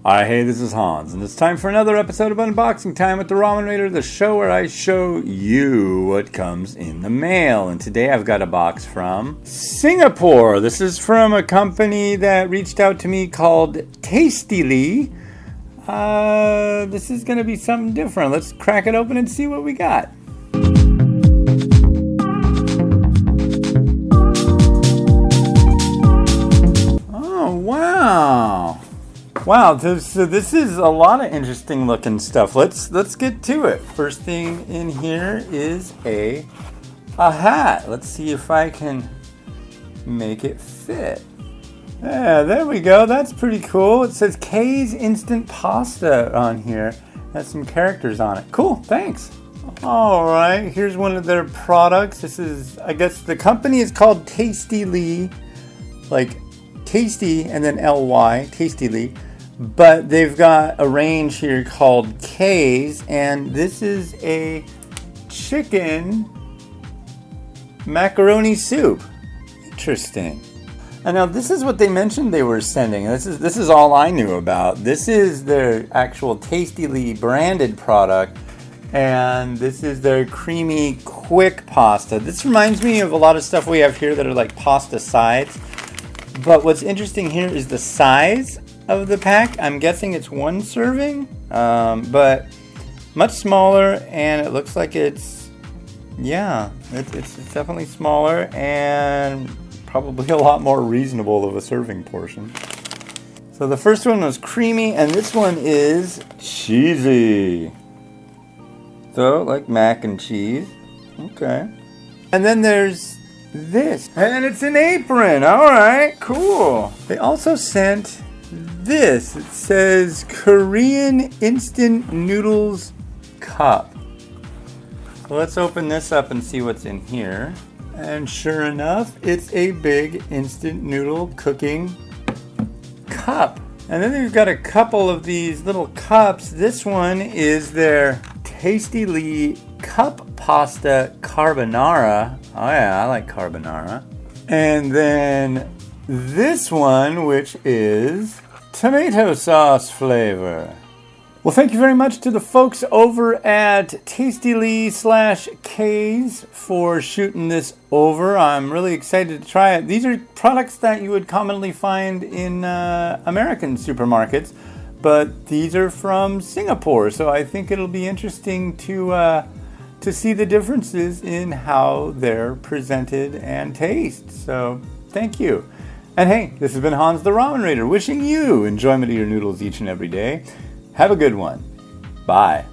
Hi, hey, this is Hans, and it's time for another episode of Unboxing Time with the Ramen Raider, the show where I show you what comes in the mail. And today I've got a box from Singapore. This is from a company that reached out to me called Tastily. This is going to be something different. Let's crack it open and see what we got. Oh, wow. Wow, this is a lot of interesting looking stuff. Let's get to it. First thing in here is a hat. Let's see if I can make it fit. Yeah, there we go. That's pretty cool. It says K's Instant Pasta on here. Has some characters on it. Cool, thanks. All right, here's one of their products. This is, I guess the company is called Tastily, like Tasty and then L-Y, Tastily. But they've got a range here called K's, and this is a chicken macaroni soup. Interesting. And now this is what they mentioned they were sending. This is all I knew about. This is their actual Tastily branded product, and this is their creamy quick pasta. This reminds me of a lot of stuff we have here that are like pasta sides. But what's interesting here is the size of the pack. I'm guessing it's one serving, but much smaller, and it looks like it's definitely smaller and probably a lot more reasonable of a serving portion. So the first one was creamy, and this one is cheesy. So like mac and cheese. Okay. And then there's this, and it's an apron. All right, cool. They also sent this. It says Korean Instant Noodles Cup. So let's open this up and see what's in here. And sure enough, it's a big instant noodle cooking cup. And then they've got a couple of these little cups. This one is their Tastily Cup Pasta Carbonara. Oh yeah, I like carbonara. And then this one, which is tomato sauce flavor. Well, thank you very much to the folks over at Tastily/K's for shooting this over. I'm really excited to try it. These are products that you would commonly find in American supermarkets, but these are from Singapore, so I think it'll be interesting to see the differences in how they're presented and taste. So, thank you. And hey, this has been Hans the Ramen Raider, wishing you enjoyment of your noodles each and every day. Have a good one. Bye.